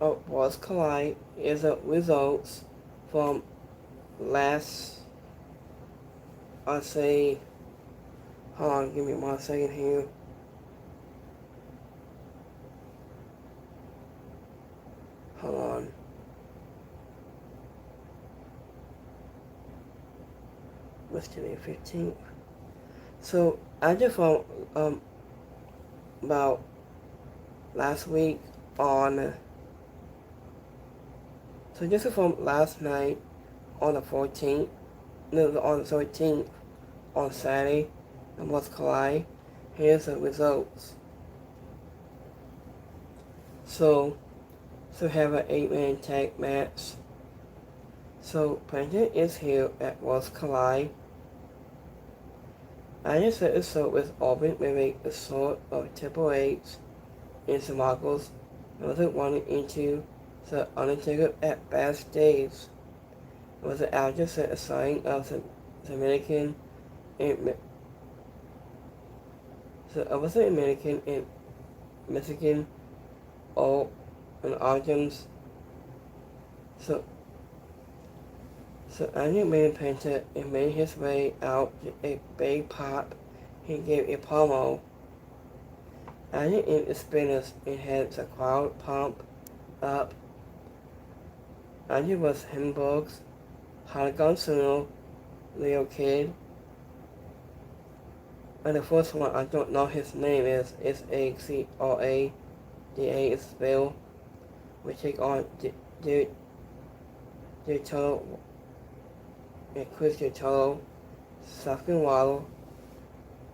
was collide is the results from last, I say, hold on, give me 1 second here. Hold on. What's today, 15th? So I just found about last week on, so just from last night on the 14th, no, on the 13th, on Saturday, and was collide. Here's the results. So have an 8-man tag match. So Brandon is here at was collide. I just said the sword was open with a sword of Triple H and some Michaels was running into the Undertaker at backstage. Was the actor said a sign of the Dominican and the American and Mexican all and organs. So Andy made a painter and made his way out to a big pop. He gave a promo. Andy in the spinners and had the crowd pump up. Andy was Hamburg's Hologon Suno, Leo Kid. And the first one, I don't know his name is Axora. The A is spelled. We take on the total and Chris Tolo, Safkin Waddle,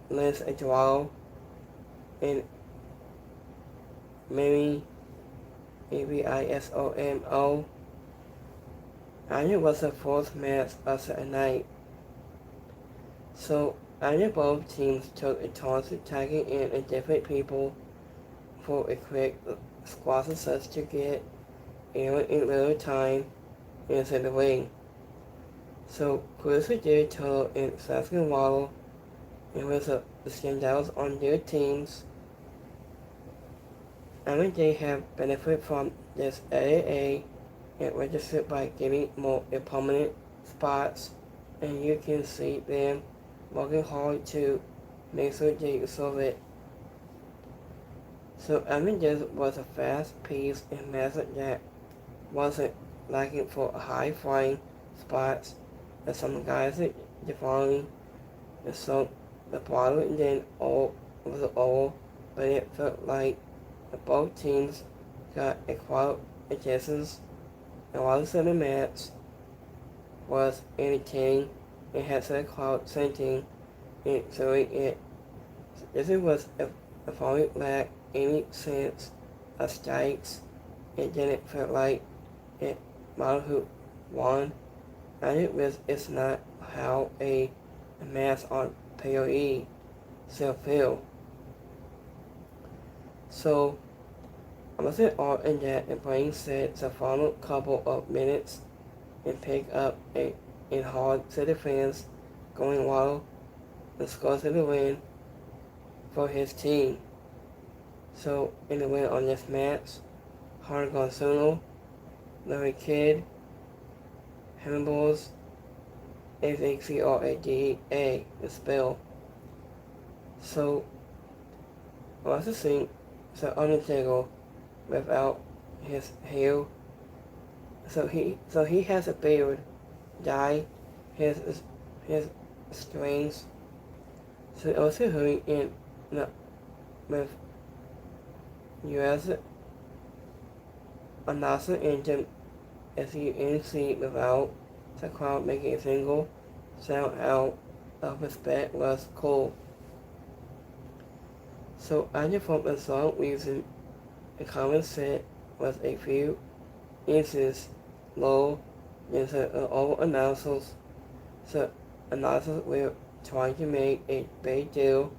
Lance Eduardo, and Mary Abisomo. Anya was the fourth match of the night. So Anya both teams took a turn to tagging in a different people for a quick squash such to get Aaron in little time into the ring. So Chris did Turtle and Saskin Waddle and with the standouts on their teams. And they have benefited from this AAA and registered by getting more prominent spots, and you can see them working hard to make sure they solve it. So this was a fast pace and method that wasn't lacking for high flying spots, and some guys are following the bottle and then all was all, but it felt like both teams got a crowd adjustments, and while the center match was entertaining, it had the crowd chanting and showing it. This was a following lack any sense of stakes. It didn't feel like it matter who won, and it's not how a match on PoE still feel. So I wasn't all in that, and Blaine said the final couple of minutes and pick up in hard to the fans going wild and scores to the win for his team. So in the win on this match, Hard Gonzalo, Larry Kidd, Hamburg's Axora, the spell. So I also think the Undertaker without his hair. So he has a beard, dye his strings. So also hearing in with US announcer engine SUNC without the crowd making a single sound out of respect was cool. So I just from the song reason the common set was a few inches low than the old announcers. So announcers were trying to make a big deal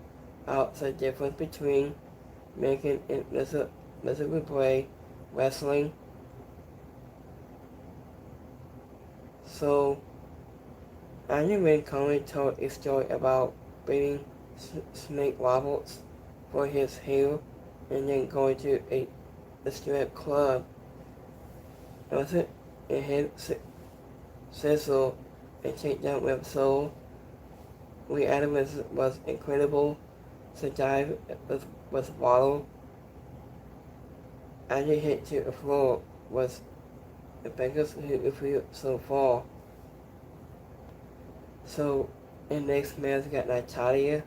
out the difference between making and miserable play wrestling. So Andy Wynn calmly told a story about beating Snake Roberts for his hair and then going to a strip club Also, it had sizzle and takedown with soul. We added was incredible. The dive was waddle. As it hit to the floor was the biggest hit so far. So, in next match we got Natalia.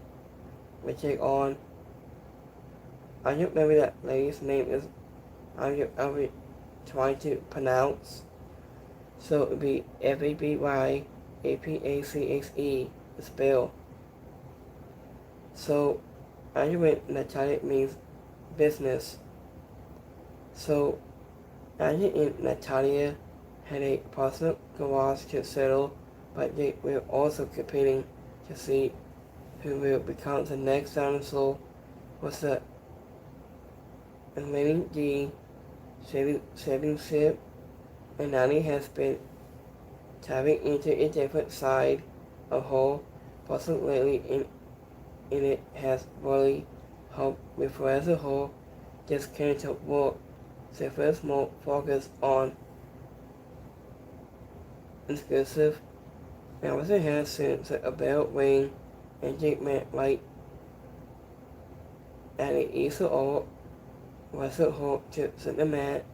We take on. I don't remember that lady's name is. I'll be trying to pronounce. So it would be FabyApache, the spell. So, I went Natalia means business. So, Anya and Natalia had a personal garage to settle, but they were also competing to see who will become the next dinosaur. Was the invading the sailing ship, and Annie has been tapping into a different side of her person lately, and it has really helped refresh her just came to work. The first more focus on exclusive and was had since a bell ring and Jake met like at the Easter or was it hope to set the mat,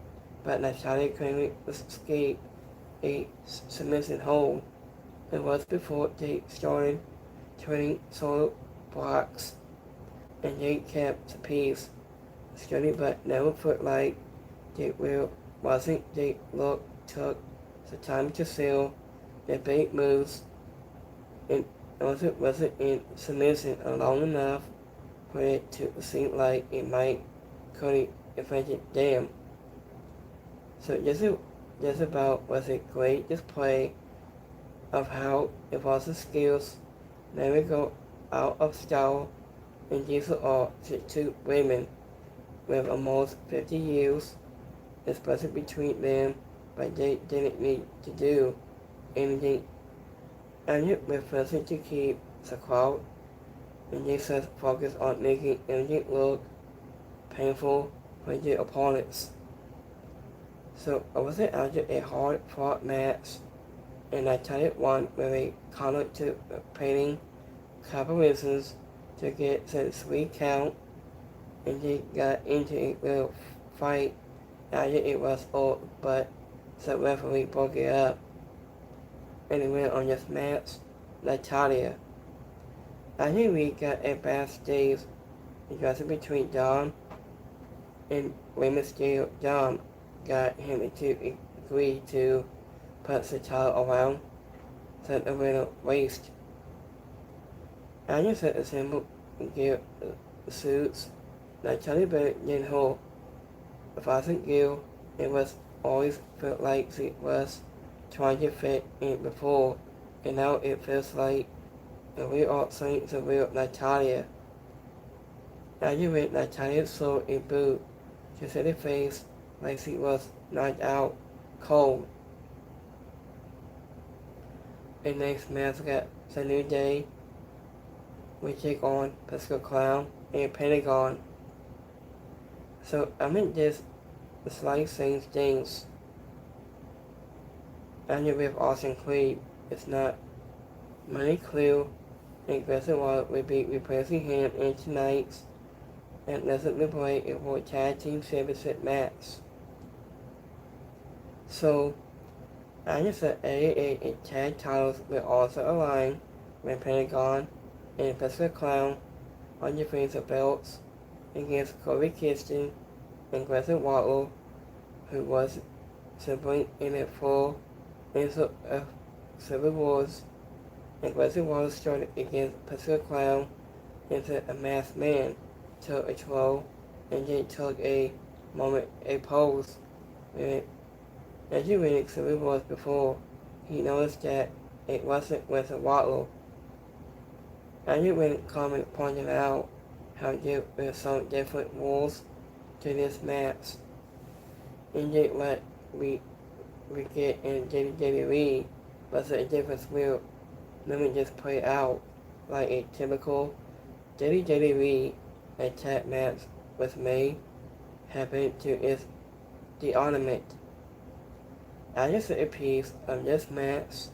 but Natalia claiming escape a submissive hold. It was before Jake started turning solo blocks and Jake kept the peace. Steady but never put like Jake wasn't Jake took the time to sell the big moves and wasn't in submission long enough for it to seem like it might could affect them. So just about was a great display of how Evolve's skills never go out of style, and these are two women with almost 50 years, especially between them, but they didn't need to do anything. And it refusing to keep the crowd, and they just focus on making everything look painful for their opponents. So it was after a hard-fought match, and I tied one with a counter to painting comparisons to get the sweet count, and they got into a real fight after it was over, but the referee broke it up, and it went on this match, Natalia. I think we got a backstage discussion between Dom and Rey Mysterio. Dom got him to agree to put the title around the original waist. I just said assembled gear suits. Natalia better than her. If I wasn't Gil, it was always felt like she was trying to fit in before, and now it feels like we are seeing the real Natalia. After with Natalia saw a boot, she set her face like she was knocked out cold. And next match got the New Day. We take on Pascal Clown and Pentagon. So I mean this slight things. And with Austin Creed, it's not money clear, and Grayson Waller will be replacing him in tonight's and doesn't play a World Tag Team Championship match. So I just said AAA tag titles will also align with Pentagon and Pascal Clown on defensive belts against Kobe Kingston and Grayson Waller, who was sibling in a full into Civil Wars, and Grayson Waller started against Pascal Clown into a masked man, took a throw, and then took a pose with it. As he read Civil Wars before, he noticed that it wasn't with a Waddle. And he went comment pointed out how there were some different rules to this match. And yet what we get in WWE was a difference will never just play out like a typical WWE attack match was made happen to its the ornament. I just a piece of this match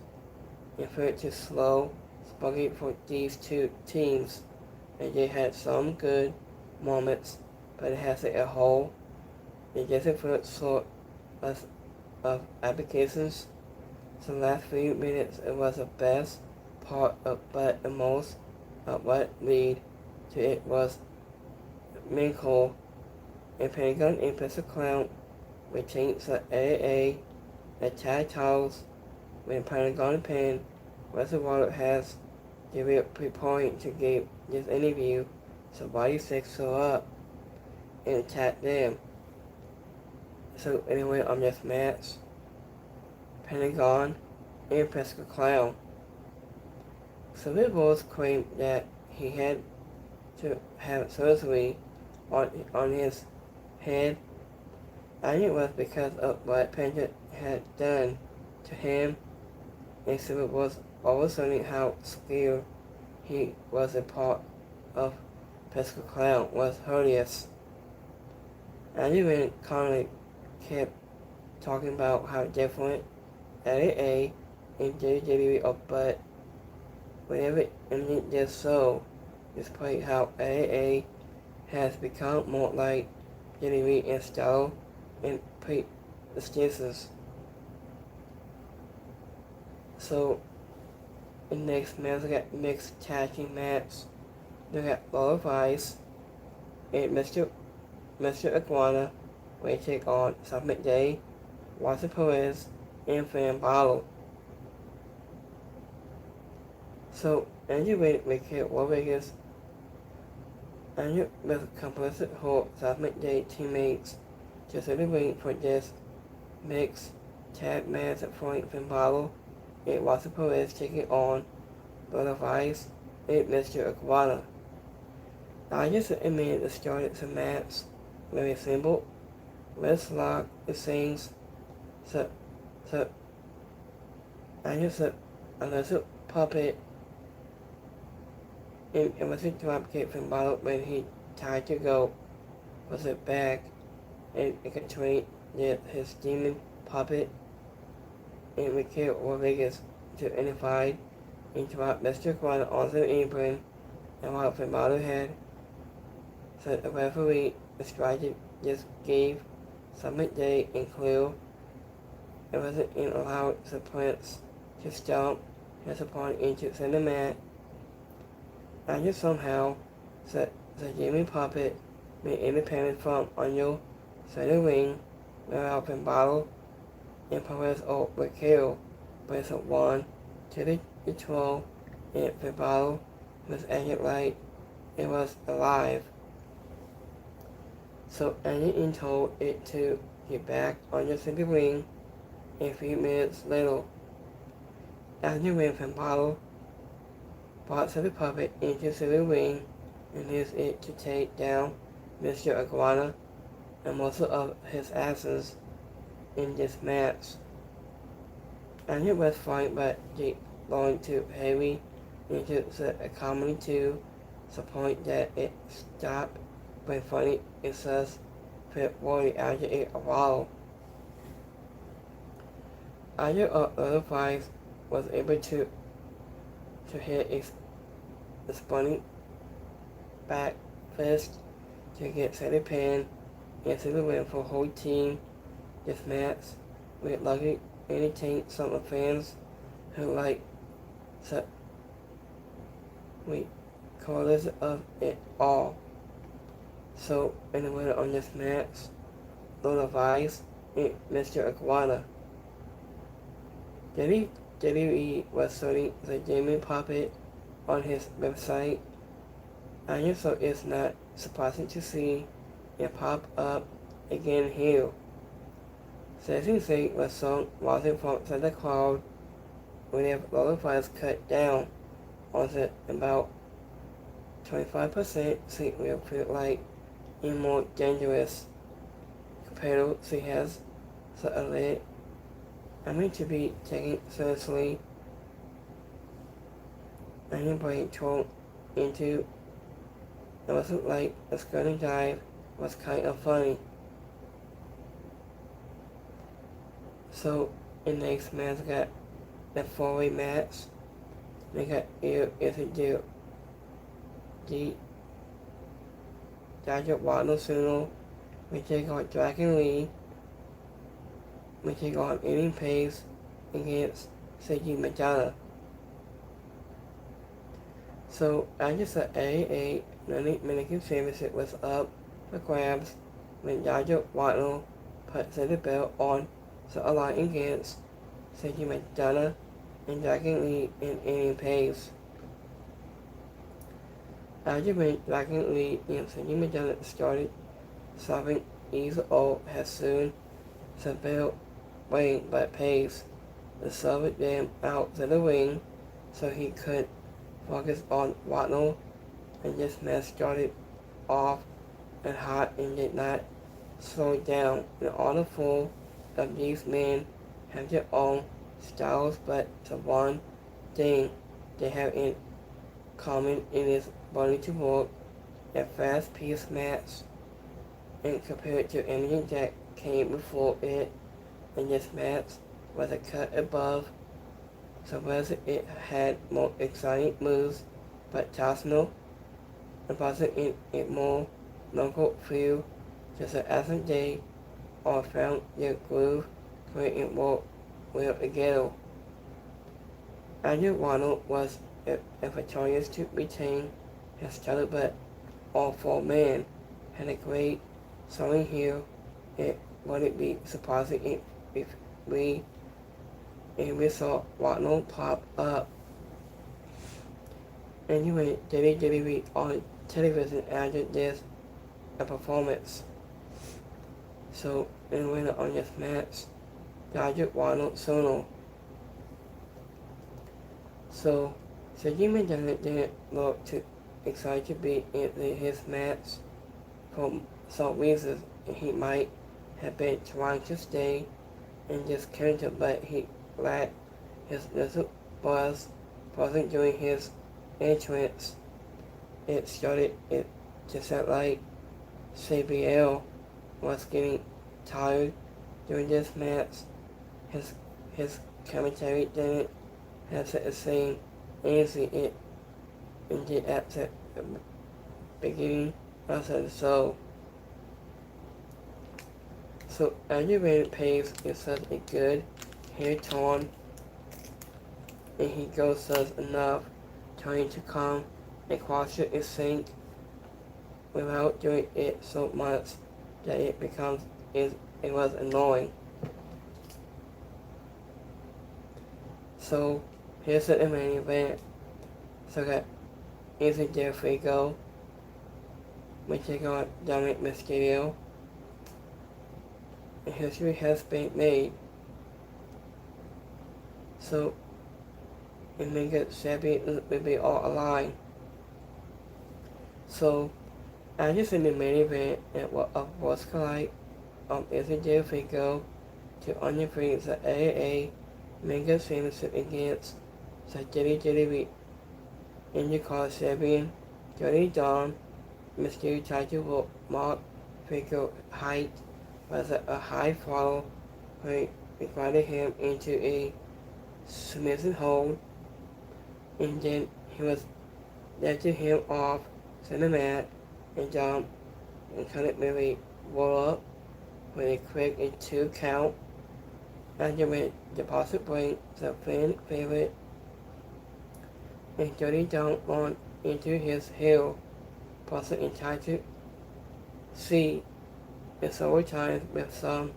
referred to slow spaghetti for these two teams, and they had some good moments, but it has a whole. It just a first sort of applications. So the last few minutes it was the best part of, but the most of what lead to it was Minkle and Pentagon and Pistol Clown retains the AA, the tag titles when Pentagon Pen Reservoir has the real point to give this interview, so Body Six show up and attack them. So anyway, on this match, Pentagon and Pistol Clown. So they both claimed that he had to have surgery on his head, and it was because of what Penta had done to him, and so it was overstating how scared he was. A part of Pistol Clown was hilarious. And even Conley kept talking about how different AA and WWE are, but whenever anything does so, despite how AA has become more like WWE in style and prestigious. So, the next match, we got mixed tag team match. We got Lower Vice and Mr. Iguana, will take on Summit Day, Watson Perez, and Fan Bottle. So, Andrew Wade Wicked Warriors, Andrew with complicit whole Summit Day teammates just waiting for this mixed tag match for Fan Bottle and Watson Perez taking on Lower Vice and Mr. Iguana. I just admit it started some match very simple. Let's lock the things. So I just a little puppet and it was a drop kick from Bottle when he tried to go was it back and it could train his demon puppet and Raquel Rodriguez to identify and drop Mr. Iguana onto the apron and while from Bottle head. So the referee decided just gave Summit Day and Clue. It wasn't allowed the Prince to stomp his opponent into center mat. And just somehow the Jimmy Puppet made independent from under center ring without from Bottle and Perez or Raquel, but it's a 1 to the control and the Bottle was acting like it was alive. So Andy told it to get back on the center ring a few minutes later. Andy went from Bottle, brought the puppet into the ring and used it to take down Mr. Iguana and most of his asses in this match. Andy was fine, but they going too heavy into the comedy to the point that it stopped. But funny, it says Pit Warrior after a while. After other fights was able to hit a spinning back fist to get set a pin and to the win for whole team. This match would luckily entertain some of the fans who like the colors of it all. So, in the winner on this match, Lower Vice and Mr. Iguana. WWE was showing the Jamie Puppet on his website, and so it's not surprising to see it pop up again here. Sexy Sing was sung rising from the crowd when Lower Vice cut down on the about 25% seat will feel like and more dangerous compared to she has so elite. I mean to be taken seriously and the brain thrown into it wasn't like a skirting dive was kind of funny. So and next man's got the four-way match. They got introduced the Wano Suno, which they got Dragon Lee, which they got any pace against Seiji Madonna. So after the AAA 90-minute championship was up for grabs when Yaja Wano put the belt on the alliance against Seiji Madonna and Dragon Lee in any pace. After when Dragon Lee and Seiji Madonna started solving either or has soon the belt weighing but pace to serve them out to the ring so he could focus on Wano, and this match started off and hot and did not slow down. And all the four of these men have their own styles, but the one thing they have in common is ability to work a fast-paced match. And compared to anything that came before it, in this match was a cut above. So whether it had more exciting moves, but Tasno, and wasn't it more local feel, just as a day, or found their groove where it worked well together. Andrew Wano was victorious to retain his title, but all four men had a great showing here. It wouldn't be surprising if we saw Wano pop up. Anyway, WWE on television after this a performance. So, in winner on this match, Yaja Wano Sono. So, Seiji Madonna didn't look too excited to be in his match. For some reasons, he might have been trying to stay in this character, but he lacked his little buzz wasn't during his entrance. It started it just sound like CBL was getting tired during this match. His commentary didn't have the same energy it did at the beginning of the show. So Underrated Pace is such a good hair tone, and he goes does enough trying to come across it in sync without doing it so much that it was annoying. So here's the main event. So that is a Jeffrey go, which they got Dominic Mysterio. And history has been made. So it makes it champion will be all aligned. So I just in the main event of what's collide is a Jeffrey go to undefeat the AAA Mega Championship against the WWE IndyCar champion Jody Dawn. Mysterio title Mark Figure height was a high follow where invited him into a submission hold, and then he was letting him off center mat and jump and couldn't really roll up with a quick and 2 count. After when deposit bring the fan favorite and Jody Dawn on into his heel, plus entitled C. It's over time with some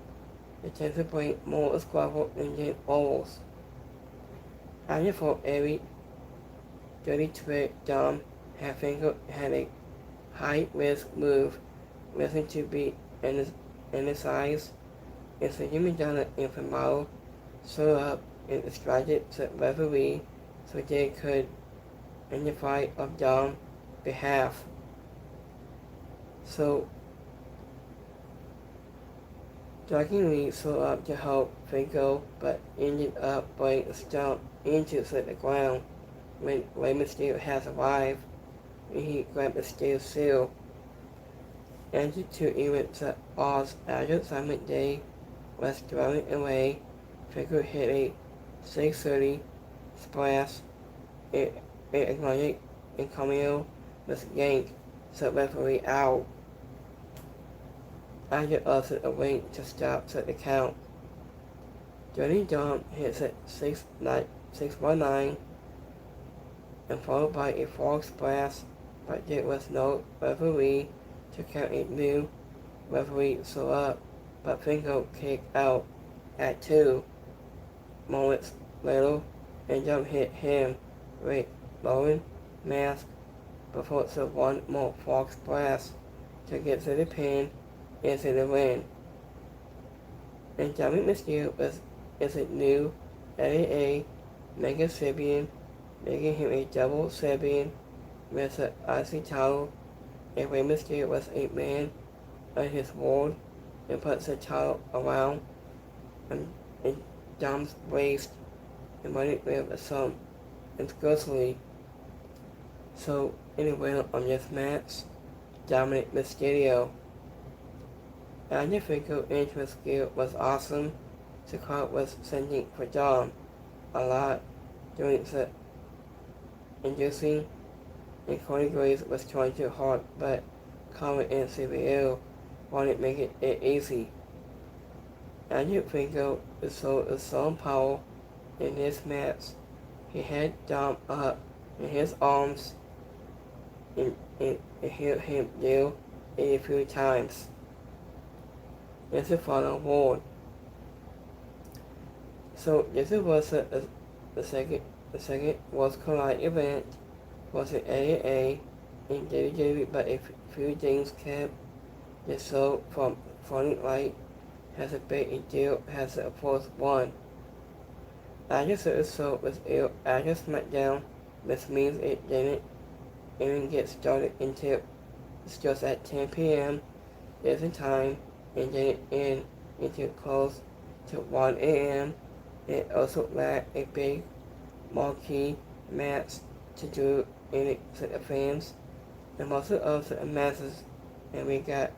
attempt to bring more squabble and then ovals. After for every Jody Twig Dom Halffinger had a high risk move, listened to be emphasized. It's a human Madonna infant model showed up and distracted the referee so they could identify of Dom's behalf. So Dragon Lee showed up to help Fago, but ended up being stumped into the ground when Rey Mysterio has arrived, and he grabbed the steel seal. Entered to even the odds after Simon Day was driving away Figure hit a 630 splash. It ignited and Camille was yanked, so referee out. Agent uttered a wink to stop the count. Johnny Jump hits at 619 and followed by a frog splash, but there was no referee to count a new referee so up, but Finkel kicked out at 2 moments later and Jump hit him with blowing mask before the one more frog splash to get to the pin into the win. And Johnny Mysterio is a new LAA Mega Sabian, making him a double Sabian with the IC title. And Rey Mysterio was a man of his word and puts the title around and Dom's waist and running with some exclusively. So anyway, on this match, Dominic Mysterio. And I think the entrance skill was awesome. The crowd was sending for Dom a lot during the inducing, and Cody Graves was trying too hard, but Common and CBL wanted to make it easy. And I think there was some power in this match. He had Dom up in his arms and hit him deal a few times. It's the final word. So this was the second Worlds Collide event was the AAA in WWE, but a few things kept the show from falling right as a big deal as the fourth one. After the show was aired after SmackDown, this means it didn't even get started until just at 10 p.m. Eastern time and then end until close to 1 a.m. It also lacked a big marquee match to do in it to the fans and most of the masses, and we got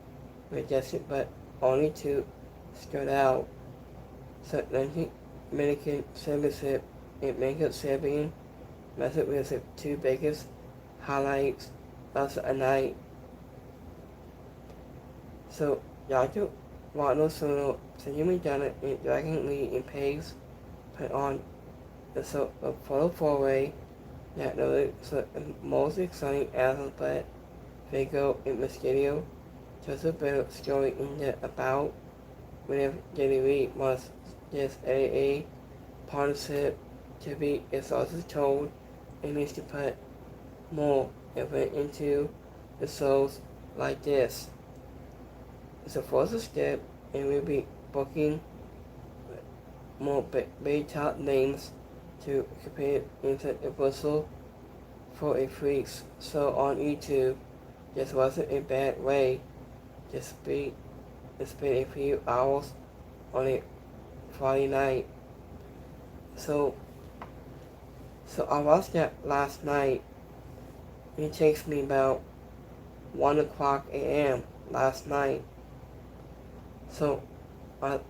rejected, but only 2 stood out. So Atlantic American Championship and Mega Champion method was the 2 biggest highlights of the night. So Yaki Wano Sono, Tajimi Donna, and Dragon Lee and Pace put on the photo 4-way that noted the most exciting athletes, but Vigo and Mysterio tells a better story in the about whenever WWE was this AA partnership to be is also told it needs to put more effort into the shows like this. It's a first step, and we'll be booking more big top names to compete into the whistle for a free show on YouTube. This wasn't a bad way to spend a few hours on a Friday night. So I watched that last night. It takes me about 1 o'clock a.m. last night. So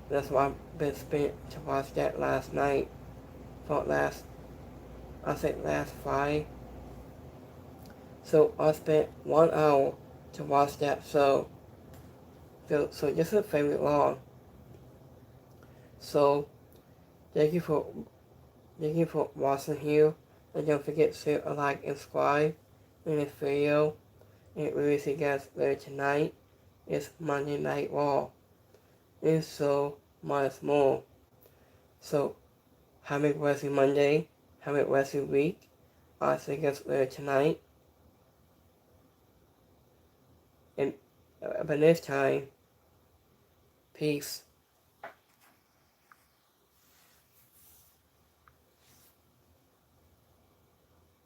that's why I've been spent to watch that last night. Last Friday. So I spent 1 hour to watch that show. So just a favorite long. So thank you for watching here. And don't forget to like and subscribe in this video. And we'll see you guys later tonight. It's Monday Night Raw. And so much more. So have a blessed Monday. Have a blessed week. I'll see you guys later tonight. And by this time, peace.